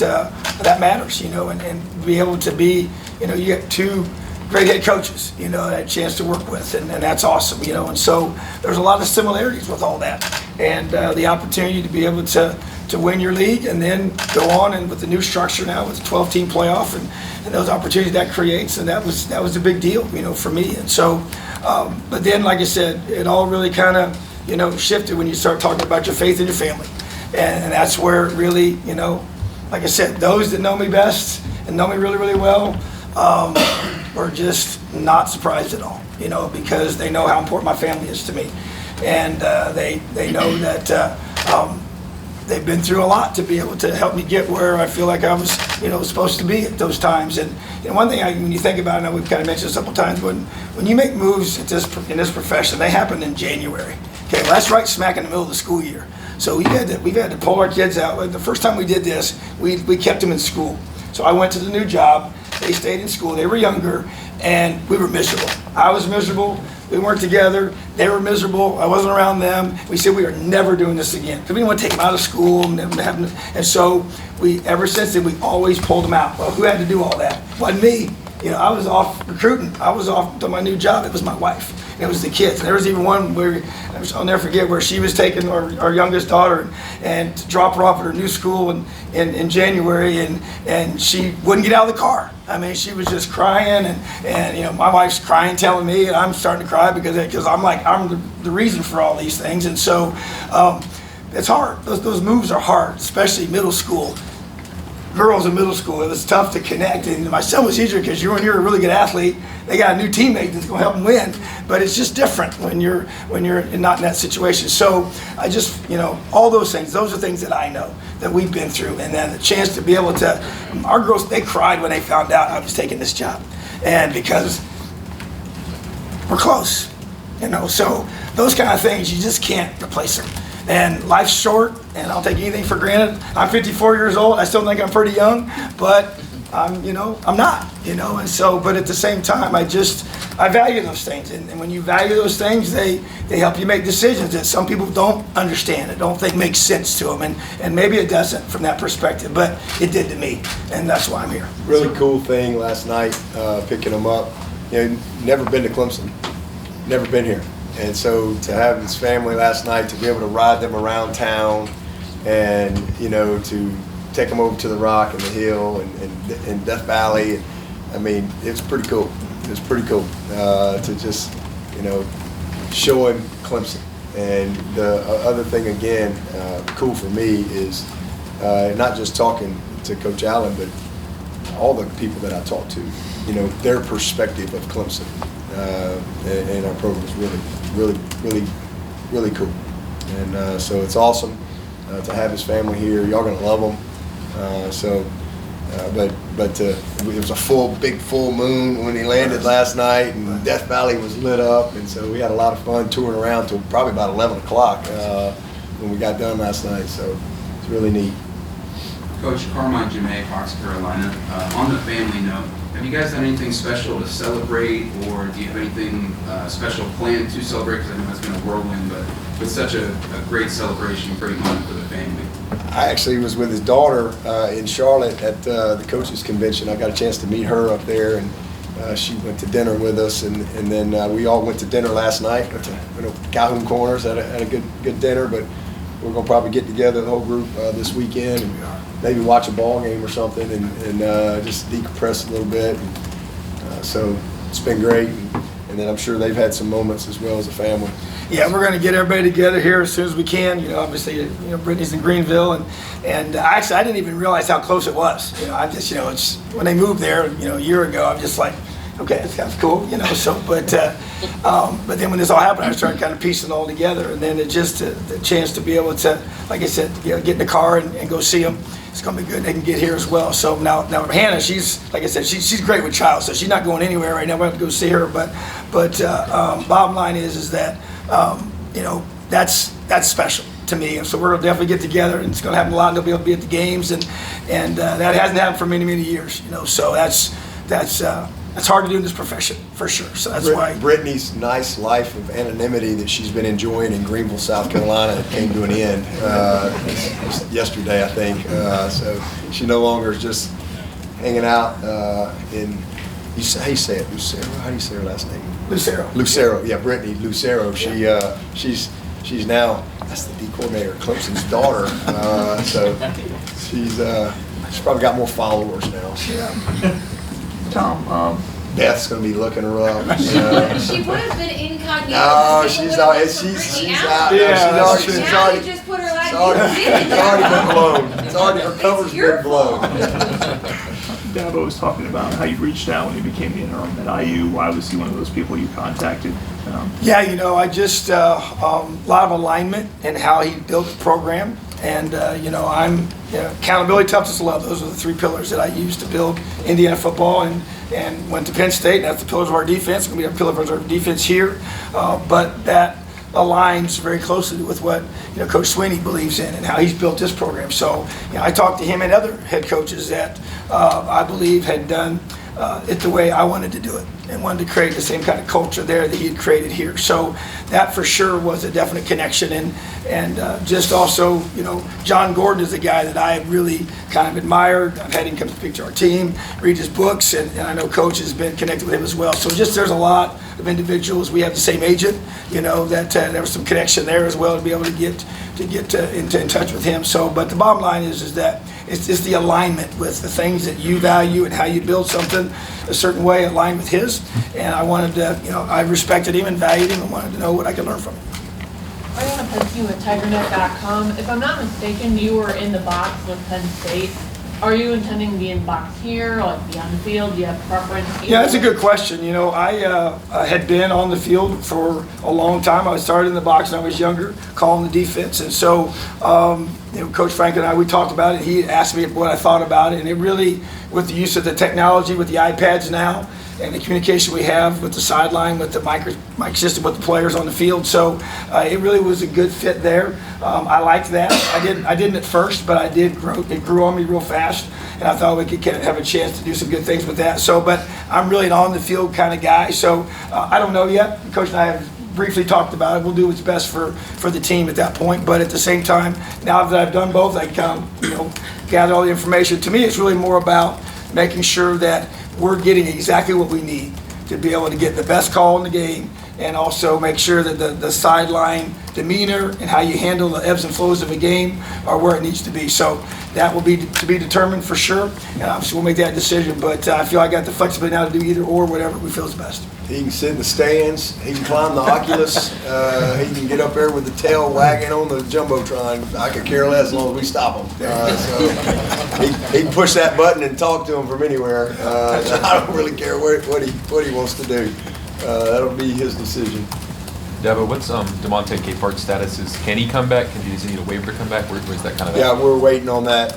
that matters, you know, and be able to be, you know, you get two great head coaches, you know, that chance to work with, and that's awesome, you know. And so there's a lot of similarities with all that, and the opportunity to be able to win your league and then go on, and with the new structure now with the 12-team playoff and those opportunities that creates, and that was a big deal, you know, for me. And so but then, like I said, it all really kind of, you know, shifted when you start talking about your faith in your family, and that's where it really, you know, like I said, those that know me best and know me really, really well were just not surprised at all, you know, because they know how important my family is to me, and they know that they've been through a lot to be able to help me get where I feel like I was, you know, supposed to be at those times. And you know, one thing when you think about it, I know we've kind of mentioned this a couple times, when you make moves in this profession, they happen in January. Okay, well, that's right smack in the middle of the school year. So we've had to pull our kids out. The first time we did this, we kept them in school. So I went to the new job. They stayed in school. They were younger, and we were miserable. I was miserable. We weren't together. They were miserable. I wasn't around them. We said we are never doing this again because we didn't want to take them out of school. And so ever since then, we always pulled them out. Well, who had to do all that? It wasn't me. You know, I was off recruiting. I was off to my new job. It was my wife. And it was the kids. And there was even one where, I'll never forget, where she was taking our youngest daughter and to drop her off at her new school in January, and she wouldn't get out of the car. I mean, she was just crying, and you know, my wife's crying, telling me, and I'm starting to cry because I'm like, I'm the reason for all these things. And so it's hard. Those moves are hard, especially middle school. girls in middle school. It was tough to connect, and my son was easier because when you're a really good athlete, they got a new teammate that's going to help them win. But it's just different when you're not in that situation. So I just, all those things. Those are things that I know that we've been through, and then the chance to be able to. Our girls, they cried when they found out I was taking this job, and because we're close, So those kind of things, you just can't replace them. And life's short, and I'll take anything for granted. I'm 54 years old. I still think I'm pretty young, but I'm not, And so, but at the same time, I value those things. And when you value those things, they help you make decisions that some people don't understand and don't think makes sense to them. And maybe it doesn't from that perspective, but it did to me, and that's why I'm here. Really cool thing last night, picking them up. Never been to Clemson, never been here. And so to have his family last night, to be able to ride them around town and, to take them over to the Rock and the Hill and Death Valley, I mean, it was pretty cool. It was pretty cool to just, show him Clemson. And the other thing, again, cool for me is not just talking to Coach Allen, but all the people that I talk to, their perspective of Clemson. And our program is really cool. And so it's awesome to have his family here. Y'all gonna love him. But it was a big full moon when he landed last night, and Death Valley was lit up, and so we had a lot of fun touring around till probably about 11 o'clock when we got done last night. So it's really neat. Coach Carmine Jamae, Fox, Carolina. On the family note, have you guys done anything special to celebrate, or do you have anything special planned to celebrate? Because I know it's been a whirlwind, but with such a great celebration, great moment for the family. I actually was with his daughter in Charlotte at the coaches convention. I got a chance to meet her up there, and she went to dinner with us, and then we all went to dinner last night. Went to Calhoun Corners, had a good dinner, but we're gonna probably get together, the whole group, this weekend, and maybe watch a ball game or something, and just decompress a little bit. And, so it's been great, and then I'm sure they've had some moments as well as a family. Yeah, we're going to get everybody together here as soon as we can. Obviously, Brittany's in Greenville, and actually, I didn't even realize how close it was. I just, it's when they moved there, a year ago, I'm just like, okay, it's kind of cool, So, but then when this all happened, I started kind of piecing it all together, and then it just the chance to be able to, like I said, get in the car and go see them. It's going to be good. They can get here as well. So now Hannah, she's, like I said, she's great with child, so she's not going anywhere right now. We have to go see her. But bottom line is that that's special to me. And so we're gonna definitely get together, and it's going to happen a lot. And they'll be able to be at the games, and that hasn't happened for many years. So that's hard to do in this profession, for sure. So that's why Brittany's nice life of anonymity that she's been enjoying in Greenville, South Carolina, came to an end yesterday, I think. So she no longer is just hanging out in. How do you say it, Lucero? How do you say her last name? Lucero. Yeah, Brittany Lucero. She's now, that's the D coordinator, Clemson's daughter. So she's probably got more followers now. Yeah. Tom, Beth's gonna be looking her up. She would have been incognito. No, she's out. Yeah, She's Now already. you just put her like It's already been blown. It's already, her cover's been blown. Dabo was talking about how you reached out when you became the interim at IU. Why was he one of those people you contacted? Yeah, I just a lot of alignment in how he built the program, and I'm accountability, toughness, love. Those are the three pillars that I used to build Indiana football, and went to Penn State. And that's the pillars of our defense. It's going to be our pillars of our defense here, but that aligns very closely with what Coach Swinney believes in and how he's built this program. So I talked to him and other head coaches that I believe had done it the way I wanted to do it, and wanted to create the same kind of culture there that he had created here. So that for sure was a definite connection, and just also John Gordon is a guy that I have really kind of admired. I've had him come speak to our team, read his books, and I know Coach has been connected with him as well. So just there's a lot of individuals. We have the same agent, that there was some connection there as well to be able to get in touch with him. So, but the bottom line is that it's just the alignment with the things that you value and how you build something a certain way aligned with his. And I wanted to, I respected him and valued him and wanted to know what I could learn from him. I want to post you at TigerNet.com. If I'm not mistaken, you were in the box with Penn State Are you intending to be in box here, or like be on the field? Do you have a preference? Yeah, that's a good question. You know, I had been on the field for a long time. I started in the box when I was younger, calling the defense. And so, you know, Coach Frank and I, we talked about it. He asked me what I thought about it. And it really, with the use of the technology, with the iPads now, and the communication we have with the sideline, with the mic system, with the players on the field. So it really was a good fit there. I liked that. I didn't at first, but I did grow. It grew on me real fast, and I thought we could have a chance to do some good things with that. So, but I'm really an on-the-field kind of guy. So I don't know yet. Coach and I have briefly talked about it. We'll do what's best for the team at that point. But at the same time, now that I've done both, I kind of, gather all the information. To me, it's really more about making sure that we're getting exactly what we need to be able to get the best call in the game, and also make sure that the sideline demeanor and how you handle the ebbs and flows of a game are where it needs to be. So that will be to be determined for sure, and obviously we'll make that decision. But I feel I got the flexibility now to do either or, whatever we feel is best. He can sit in the stands, he can climb the Oculus, he can get up there with the tail wagging on the Jumbotron. I could care less as long as we stop him. So he can push that button and talk to him from anywhere. I don't really care what he wants to do. That'll be his decision. Dabo, what's DeMonte Capart's status? Can he come back? Does he need a waiver to come back? Where's that kind of? Yeah, we're waiting on that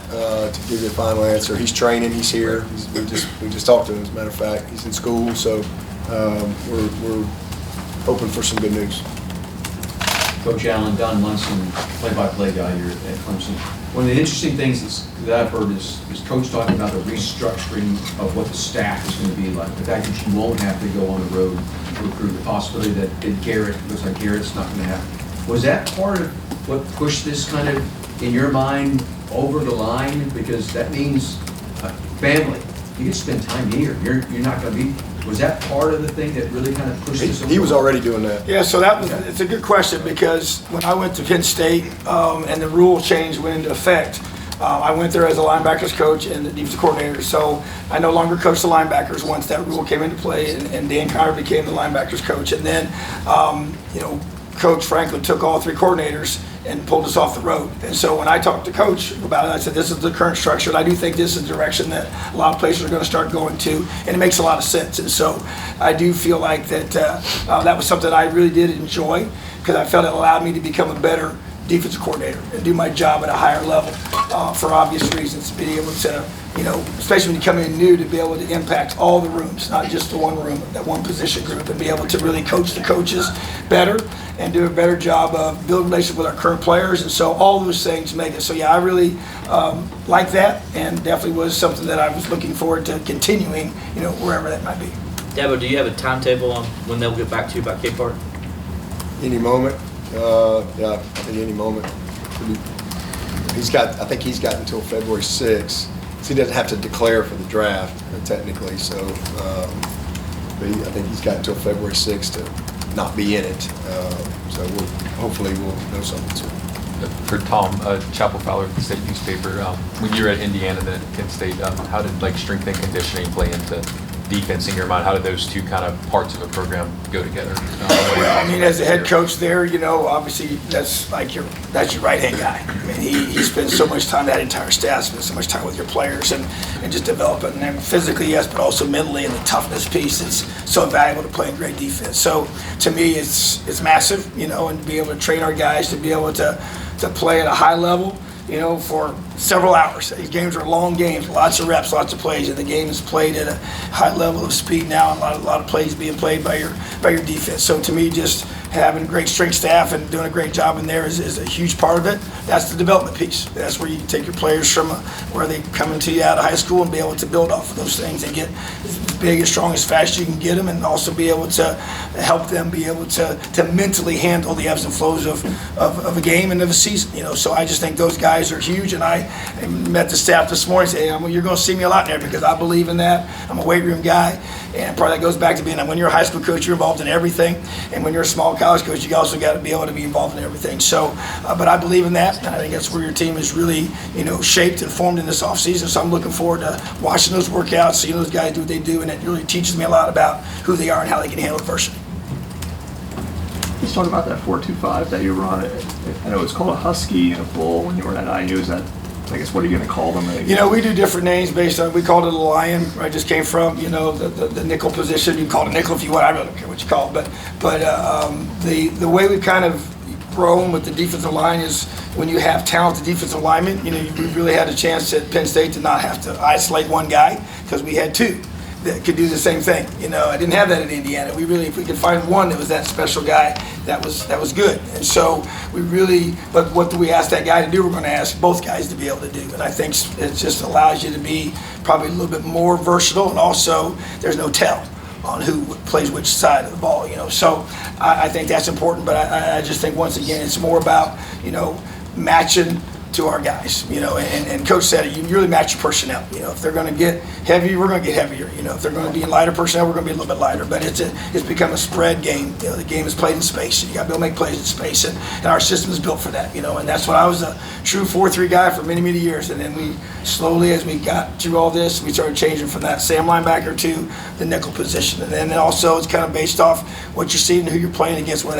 to give you a final answer. He's training. He's here. We just talked to him. As a matter of fact, he's in school, so we're hoping for some good news. Coach Allen, Don Munson, play-by-play guy here at Clemson. One of the interesting things that I've heard is Coach talking about the restructuring of what the staff is going to be like. The fact that you won't have to go on the road to recruit, the possibility that Garrett, looks like Garrett's not going to happen. Was that part of what pushed this kind of, in your mind, over the line? Because that means family. You can spend time here. You're not going to be. Was that part of the thing that really kind of pushed this over? He was already doing that. Yeah, so it's a good question, because when I went to Penn State and the rule change went into effect, I went there as a linebackers coach and the defensive coordinator. So I no longer coached the linebackers once that rule came into play, and Dan Connor became the linebackers coach. And then, Coach Franklin took all three coordinators and pulled us off the road. And so when I talked to Coach about it, I said, this is the current structure, and I do think this is the direction that a lot of places are going to start going to, and it makes a lot of sense. And so I do feel like that that was something I really did enjoy, because I felt it allowed me to become a better defensive coordinator and do my job at a higher level for obvious reasons, to be able to, especially when you come in new, to be able to impact all the rooms, not just the one room, that one position group, and be able to really coach the coaches better and do a better job of building relationships with our current players. And so all those things make it. So yeah, I really like that, and definitely was something that I was looking forward to continuing, wherever that might be. Dabo, do you have a timetable on when they'll get back to you about Capart? Any moment. Yeah, I think any moment. I think he's got until February 6th. So he doesn't have to declare for the draft, technically. So, but I think he's got until February 6th to not be in it. So hopefully we'll know something soon. For Tom, Chapel Fowler, the state newspaper, when you were at Indiana and then at Penn State, how did strength and conditioning play into defense in your mind? How did those two kind of parts of a program go together? As a head coach there, obviously that's your right-hand guy. He spends so much time, that entire staff spends so much time with your players and just developing them physically, yes, but also mentally, and the toughness piece is so valuable to playing great defense. So to me, it's massive, and to be able to train our guys to be able to play at a high level, for several hours. These games are long games, lots of reps, lots of plays, and the game is played at a high level of speed now, and a lot of plays being played by your defense. So to me, just having a great strength staff and doing a great job in there is a huge part of it. That's the development piece. That's where you can take your players from where they come into you out of high school and be able to build off of those things and get as big, as strong, as fast as you can get them, and also be able to help them be able to mentally handle the ebbs and flows of a game and of a season. So I just think those guys are huge, and I met the staff this morning and said, hey, you're going to see me a lot in there, because I believe in that. I'm a weight room guy, and part of that goes back to being that when you're a high school coach, you're involved in everything, and when you're a small college coach, you also got to be able to be involved in everything. So, but I believe in that, and I think that's where your team is really, shaped and formed in this offseason. So I'm looking forward to watching those workouts, seeing those guys do what they do, and it really teaches me a lot about who they are and how they can handle adversity. Let's talk about that 4.25 that you run. I know it's called a Husky and a Bull when you were at IU. Is that I guess, what are you going to call them? You know, we do different names based on, we called it a lion, where I just came from, you know, the nickel position. You can call it a nickel if you want, I really don't care what you call it. But the way we kind of grown with the defensive line is when you have talented defensive linemen, you know, we really had a chance at Penn State to not have to isolate one guy because we had two that could do the same thing. You know, I didn't have that in Indiana. We really, if we could find one that was that special guy, that was good. And so we really, but what do we ask that guy to do? We're going to ask both guys to be able to do. And I think it just allows you to be probably a little bit more versatile, and also there's no tell on who plays which side of the ball, you know. So I think that's important, but I just think, once again, it's more about, you know, matching to our guys, you know, and Coach said it, you really match your personnel. You know, if they're going to get heavy, we're going to get heavier. You know, if they're going to be lighter personnel, we're going to be a little bit lighter. But it's become a spread game. You know, the game is played in space, and you got to be able to make plays in space, and our system is built for that. You know, and that's what I was a true 4-3 guy for many, many years. And then we slowly, as we got through all this, we started changing from that Sam linebacker to the nickel position. And then also it's kind of based off what you're seeing and who you're playing against, what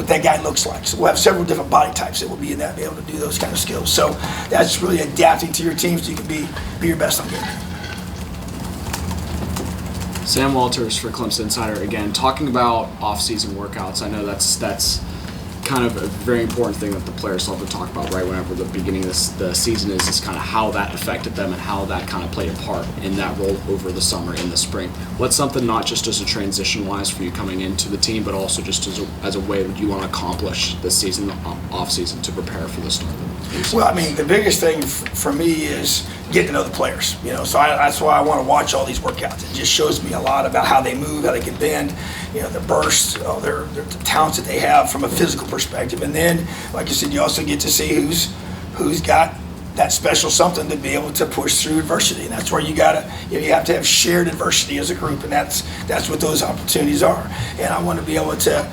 that guy looks like. So we'll have several different body types that will be in that, be able to do those kind of skills. So that's really adapting to your team so you can be your best on game. Sam Walters for Clemson Insider again, talking about off-season workouts. I know that's kind of a very important thing that the players love to talk about right whenever the beginning of the season is kind of how that affected them and how that kind of played a part in that role over the summer and the spring. What's something not just as a transition-wise for you coming into the team, but also just as a way that you want to accomplish this season, off-season, to prepare for the start of the season? Well, I mean, the biggest thing for me is getting to know the players, you know, so that's why I want to watch all these workouts. It just shows me a lot about how they move, how they can bend, you know, their bursts, their the talents that they have from a physical perspective. And then, like you said, you also get to see who's got that special something to be able to push through adversity. And that's where you gotta, you have to have shared adversity as a group, and that's what those opportunities are. And I want to be able to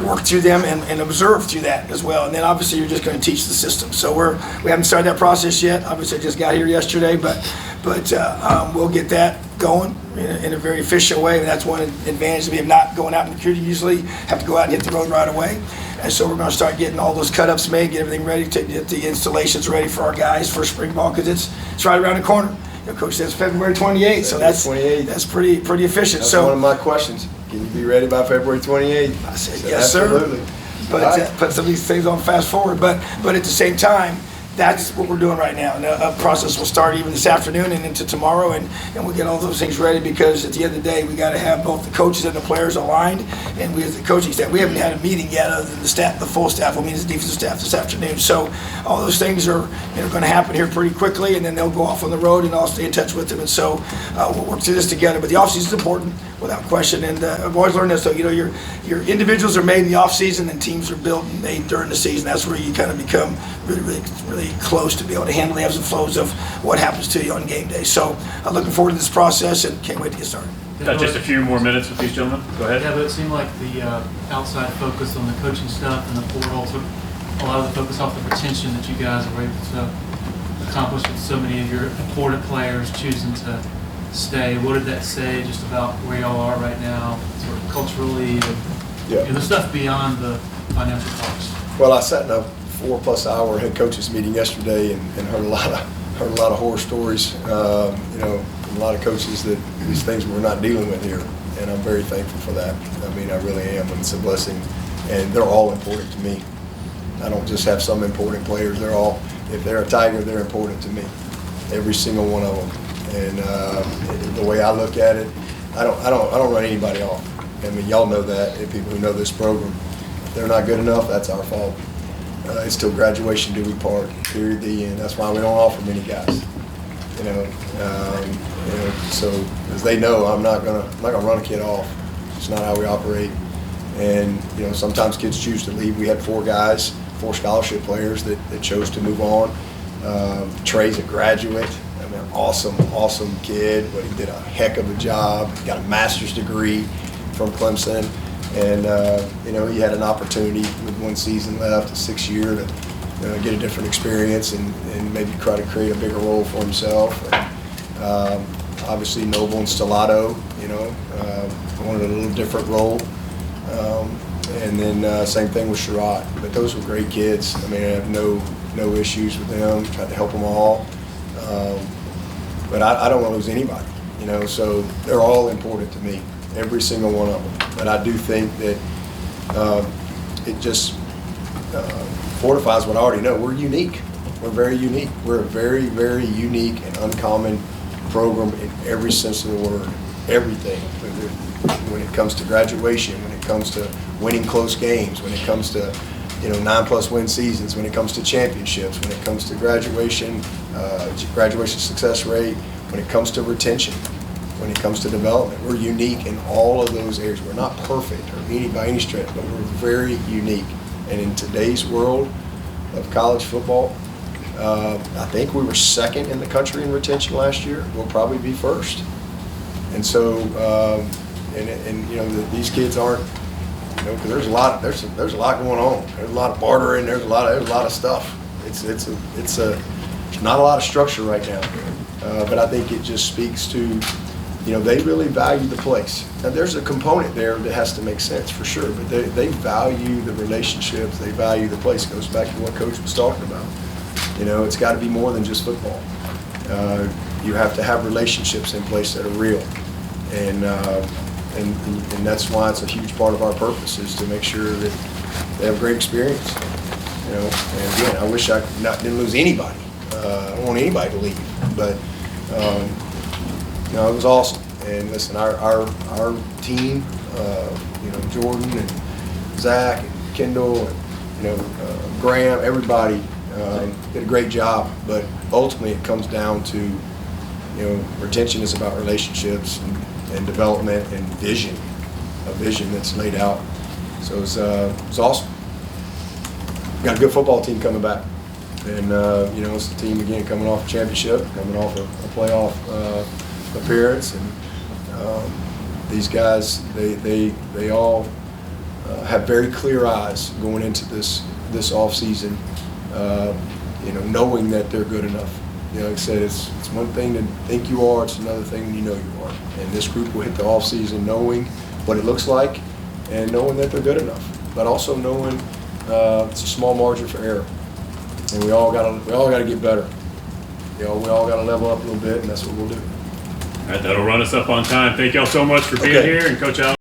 work through them and observe through that as well. And then obviously you're just going to teach the system. So we haven't started that process yet. Obviously I just got here yesterday, but we'll get that going in a very efficient way. And that's one advantage of not going out in the community. You usually have to go out and hit the road right away. And so we're going to start getting all those cut-ups made, get everything ready, to get the installations ready for our guys for spring ball, because it's right around the corner. You know, Coach says February 28th, so that's pretty efficient. That's so one of my questions. Can you be ready by February 28th? I said, yes, absolutely. Sir. But put some of these things on fast forward. But at the same time, that's what we're doing right now. And the process will start even this afternoon and into tomorrow, and we'll get all those things ready, because at the end of the day, we got to have both the coaches and the players aligned. And we, as the coaching staff, we haven't had a meeting yet other than the full staff. We'll meet as the defensive staff this afternoon. So all those things are going to happen here pretty quickly, and then they'll go off on the road, and I'll stay in touch with them. And so we'll work through this together. But the offseason is important, without question. And I've always learned this, though. You know, your individuals are made in the offseason, and teams are built and made during the season. That's where you kind of become really close to be able to handle the ebbs and flows of what happens to you on game day. So I'm looking forward to this process and can't wait to get started. Just a few more minutes with these gentlemen. Go ahead. Yeah, but it seemed like the outside focus on the coaching stuff and the portal took a lot of the focus off the retention that you guys were able to accomplish with so many of your important players choosing to stay. What did that say just about where y'all are right now, sort of culturally, and the stuff beyond the financial costs? Well, I sat in a 4+ hour head coaches meeting yesterday and heard a lot of horror stories. You know, a lot of coaches that these things we're not dealing with here, and I'm very thankful for that. I mean, I really am, and it's a blessing. And they're all important to me. I don't just have some important players. They're all, if they're a Tiger, they're important to me. Every single one of them. And the way I look at it, I don't run anybody off. I mean, y'all know that. If people who know this program, if they're not good enough, that's our fault. It's till graduation do we part, period, the end. That's why we don't offer many guys. You know, so as they know, I'm not gonna run a kid off. It's not how we operate. And you know, sometimes kids choose to leave. We had 4 scholarship players that chose to move on. Trey's a graduate. I mean, awesome kid, but he did a heck of a job. He got a master's degree from Clemson. And, you know, he had an opportunity with 1 season left, a 6th year, to get a different experience and maybe try to create a bigger role for himself. And, obviously, Noble and Stellato, you know, wanted a little different role. And then same thing with Sherrod. But those were great kids. I mean, I have no no issues with them, tried to help them all. But I don't want to lose anybody, you know, so they're all important to me, every single one of them. But I do think that it just fortifies what I already know. We're unique. We're very unique. We're a very, very unique and uncommon program in every sense of the word. Everything. When it comes to graduation, when it comes to winning close games, when it comes to 9+ win seasons, when it comes to championships, when it comes to graduation success rate, when it comes to retention, when it comes to development. We're unique in all of those areas. We're not perfect or by any stretch, but we're very unique. And in today's world of college football, I think we were second in the country in retention last year. We'll probably be first. And so, these kids aren't, because there's a lot going on. There's a lot of bartering. There's a lot of stuff. It's not a lot of structure right now. But I think it just speaks to, they really value the place. Now there's a component there that has to make sense for sure, but they value the relationships. They value the place. It goes back to what Coach was talking about. It's got to be more than just football. You have to have relationships in place that are real, and that's why it's a huge part of our purpose is to make sure that they have a great experience. And again, I wish I didn't lose anybody. I don't want anybody to leave, but it was awesome. And listen, our team, Jordan and Zach and Kendall and Graham, everybody did a great job. But ultimately, it comes down to retention is about relationships and development and vision, a vision that's laid out. So it's awesome. Got a good football team coming back. And, it's the team, again, coming off a championship, coming off a playoff appearance. And these guys, they all have very clear eyes going into this offseason, knowing that they're good enough. Like I said, it's one thing to think you are, it's another thing when you know you are. And this group will hit the offseason knowing what it looks like and knowing that they're good enough, but also knowing it's a small margin for error. And we all gotta get better. We all gotta level up a little bit, and that's what we'll do. All right, that'll run us up on time. Thank y'all so much for being here, and Coach Allen.